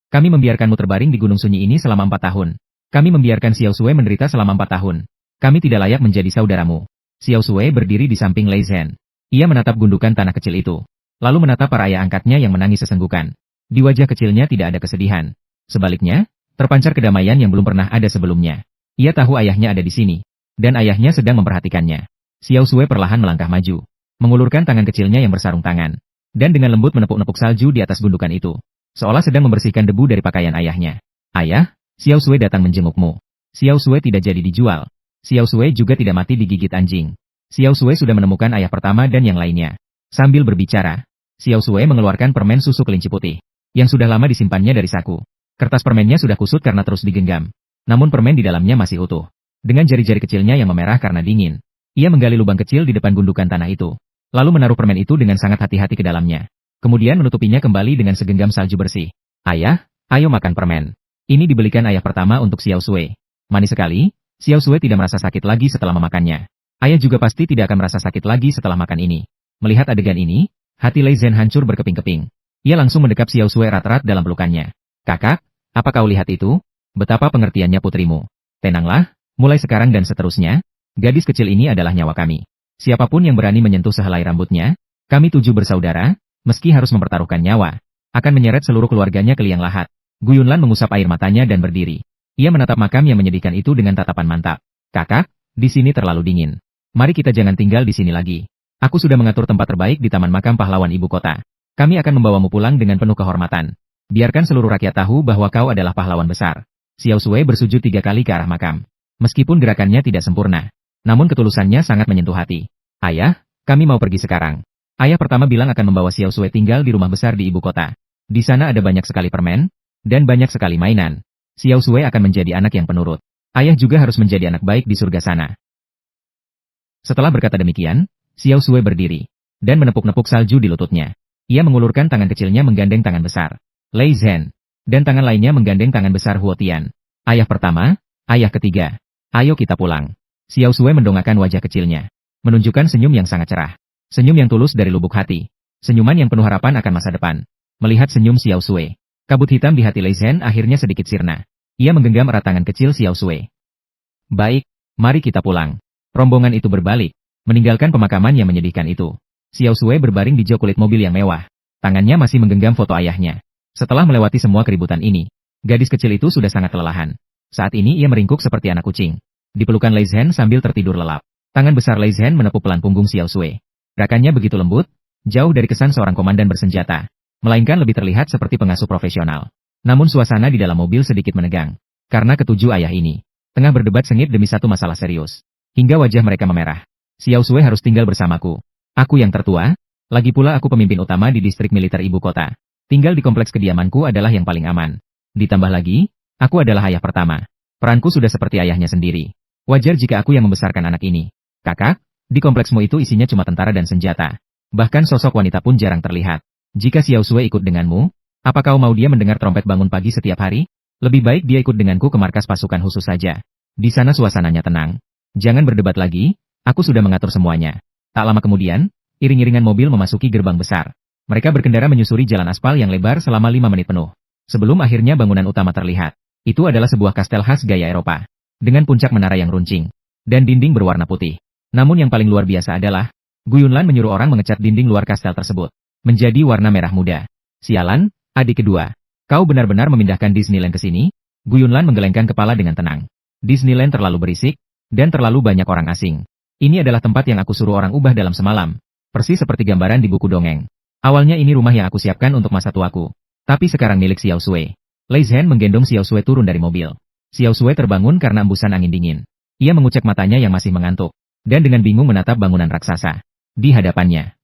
Kami membiarkanmu terbaring di gunung sunyi ini selama 4 tahun. Kami membiarkan Xiao Sui menderita selama 4 tahun. Kami tidak layak menjadi saudaramu. Xiao Sui berdiri di samping Lei Zhen. Ia menatap gundukan tanah kecil itu, lalu menatap para ayah angkatnya yang menangis sesenggukan. Di wajah kecilnya tidak ada kesedihan. Sebaliknya, terpancar kedamaian yang belum pernah ada sebelumnya. Ia tahu ayahnya ada di sini, dan ayahnya sedang memperhatikannya. Xiao Sui perlahan melangkah maju, mengulurkan tangan kecilnya yang bersarung tangan, dan dengan lembut menepuk-nepuk salju di atas gundukan itu, seolah sedang membersihkan debu dari pakaian ayahnya. Ayah, Xiao Sui datang menjengukmu. Xiao Sui tidak jadi dijual. Xiao Sui juga tidak mati digigit anjing. Xiao Sui sudah menemukan ayah pertama dan yang lainnya. Sambil berbicara, Xiao Sui mengeluarkan permen susu kelinci putih, yang sudah lama disimpannya dari saku. Kertas permennya sudah kusut karena terus digenggam. Namun permen di dalamnya masih utuh. Dengan jari-jari kecilnya yang memerah karena dingin, ia menggali lubang kecil di depan gundukan tanah itu, lalu menaruh permen itu dengan sangat hati-hati ke dalamnya. Kemudian menutupinya kembali dengan segenggam salju bersih. Ayah, ayo makan permen. Ini dibelikan ayah pertama untuk Xiao Sui. Manis sekali, Xiao Sui tidak merasa sakit lagi setelah memakannya. Ayah juga pasti tidak akan merasa sakit lagi setelah makan ini. Melihat adegan ini, hati Lei Zhen hancur berkeping-keping. Ia langsung mendekap Xiao Sui erat-erat dalam pelukannya. Kakak, apa kau lihat itu? Betapa pengertiannya putrimu. Tenanglah, mulai sekarang dan seterusnya, gadis kecil ini adalah nyawa kami. Siapapun yang berani menyentuh sehelai rambutnya, kami 7 bersaudara, meski harus mempertaruhkan nyawa, akan menyeret seluruh keluarganya ke liang lahat. Guyunlan mengusap air matanya dan berdiri. Ia menatap makam yang menyedihkan itu dengan tatapan mantap. Kakak, di sini terlalu dingin. Mari kita jangan tinggal di sini lagi. Aku sudah mengatur tempat terbaik di Taman Makam Pahlawan Ibu Kota. Kami akan membawamu pulang dengan penuh kehormatan. Biarkan seluruh rakyat tahu bahwa kau adalah pahlawan besar. Xiao Sui bersujud 3 kali ke arah makam. Meskipun gerakannya tidak sempurna, namun ketulusannya sangat menyentuh hati. Ayah, kami mau pergi sekarang. Ayah pertama bilang akan membawa Xiao Sui tinggal di rumah besar di ibu kota. Di sana ada banyak sekali permen, dan banyak sekali mainan. Xiao Sui akan menjadi anak yang penurut. Ayah juga harus menjadi anak baik di surga sana. Setelah berkata demikian, Xiao Sui berdiri, dan menepuk-nepuk salju di lututnya. Ia mengulurkan tangan kecilnya menggandeng tangan besar Lei Zhen, dan tangan lainnya menggandeng tangan besar Huo Tian. Ayah pertama, ayah ketiga. Ayo kita pulang. Xiao Sui mendongakkan wajah kecilnya, menunjukkan senyum yang sangat cerah. Senyum yang tulus dari lubuk hati. Senyuman yang penuh harapan akan masa depan. Melihat senyum Xiao Sui, kabut hitam di hati Lei Zhen akhirnya sedikit sirna. Ia menggenggam erat tangan kecil Xiao Sui. Baik, mari kita pulang. Rombongan itu berbalik, meninggalkan pemakaman yang menyedihkan itu. Xiao Sui berbaring di jok kulit mobil yang mewah. Tangannya masih menggenggam foto ayahnya. Setelah melewati semua keributan ini, gadis kecil itu sudah sangat kelelahan. Saat ini ia meringkuk seperti anak kucing. Di pelukan Lei Zhen sambil tertidur lelap. Tangan besar Lei Zhen menepuk pelan punggung Xiao Sui. Gerakannya begitu lembut, jauh dari kesan seorang komandan bersenjata, melainkan lebih terlihat seperti pengasuh profesional. Namun suasana di dalam mobil sedikit menegang, karena ketujuh ayah ini tengah berdebat sengit demi satu masalah serius. Hingga wajah mereka memerah. Xiao Sui harus tinggal bersamaku. Aku yang tertua, lagi pula aku pemimpin utama di distrik militer ibu kota. Tinggal di kompleks kediamanku adalah yang paling aman. Ditambah lagi, aku adalah ayah pertama. Peranku sudah seperti ayahnya sendiri. Wajar jika aku yang membesarkan anak ini. Kakak, di kompleksmu itu isinya cuma tentara dan senjata. Bahkan sosok wanita pun jarang terlihat. Jika Xiao Sui ikut denganmu, apa kau mau dia mendengar trompet bangun pagi setiap hari? Lebih baik dia ikut denganku ke markas pasukan khusus saja. Di sana suasananya tenang. Jangan berdebat lagi, aku sudah mengatur semuanya. Tak lama kemudian, iring-iringan mobil memasuki gerbang besar. Mereka berkendara menyusuri jalan aspal yang lebar selama 5 menit penuh. Sebelum akhirnya bangunan utama terlihat. Itu adalah sebuah kastel khas gaya Eropa. Dengan puncak menara yang runcing. Dan dinding berwarna putih. Namun yang paling luar biasa adalah, Guyunlan menyuruh orang mengecat dinding luar kastel tersebut menjadi warna merah muda. Sialan, adik kedua. Kau benar-benar memindahkan Disneyland ke sini? Guyunlan menggelengkan kepala dengan tenang. Disneyland terlalu berisik, dan terlalu banyak orang asing. Ini adalah tempat yang aku suruh orang ubah dalam semalam. Persis seperti gambaran di buku dongeng. Awalnya ini rumah yang aku siapkan untuk masa tuaku. Tapi sekarang milik Xiao Sui. Lei Zhen menggendong Xiao Sui turun dari mobil. Xiao Sui terbangun karena embusan angin dingin. Ia mengucek matanya yang masih mengantuk. Dan dengan bingung menatap bangunan raksasa di hadapannya.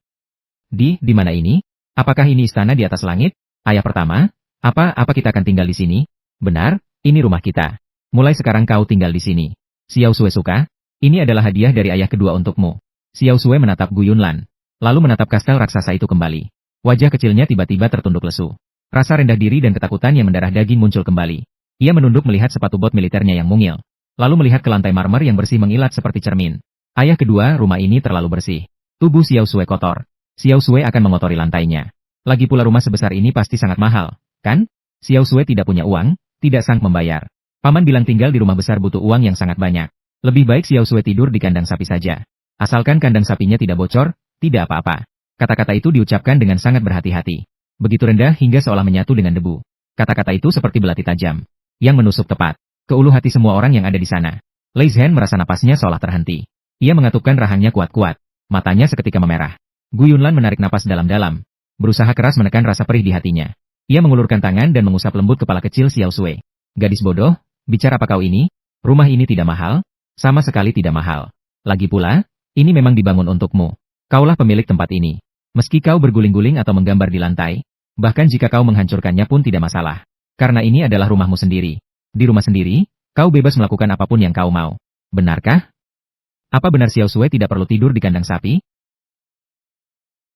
Di mana ini? Apakah ini istana di atas langit? Ayah pertama, apa kita akan tinggal di sini? Benar, ini rumah kita. Mulai sekarang kau tinggal di sini. Xiao Sui suka? Ini adalah hadiah dari ayah kedua untukmu. Xiao Sui menatap Guyunlan, lalu menatap kastel raksasa itu kembali. Wajah kecilnya tiba-tiba tertunduk lesu. Rasa rendah diri dan ketakutan yang mendarah daging muncul kembali. Ia menunduk melihat sepatu bot militernya yang mungil, lalu melihat ke lantai marmer yang bersih mengilat seperti cermin. Ayah kedua, rumah ini terlalu bersih. Tubuh Xiao Sui kotor. Xiao Sui akan mengotori lantainya. Lagi pula rumah sebesar ini pasti sangat mahal, kan? Xiao Sui tidak punya uang, tidak sang membayar. Paman bilang tinggal di rumah besar butuh uang yang sangat banyak. Lebih baik Xiao Sui tidur di kandang sapi saja. Asalkan kandang sapinya tidak bocor, tidak apa-apa. Kata-kata itu diucapkan dengan sangat berhati-hati. Begitu rendah hingga seolah menyatu dengan debu. Kata-kata itu seperti belati tajam, yang menusuk tepat ke ulu hati semua orang yang ada di sana. Lei Zhen merasa napasnya seolah terhenti. Ia mengatupkan rahangnya kuat-kuat, matanya seketika memerah. Gu Yunlan menarik napas dalam-dalam, berusaha keras menekan rasa perih di hatinya. Ia mengulurkan tangan dan mengusap lembut kepala kecil Xiao Sui. Gadis bodoh, bicara apa kau ini? Rumah ini tidak mahal, sama sekali tidak mahal. Lagi pula, ini memang dibangun untukmu. Kaulah pemilik tempat ini. Meski kau berguling-guling atau menggambar di lantai, bahkan jika kau menghancurkannya pun tidak masalah. Karena ini adalah rumahmu sendiri. Di rumah sendiri, kau bebas melakukan apapun yang kau mau. Benarkah? Apa benar Xiao Sui tidak perlu tidur di kandang sapi?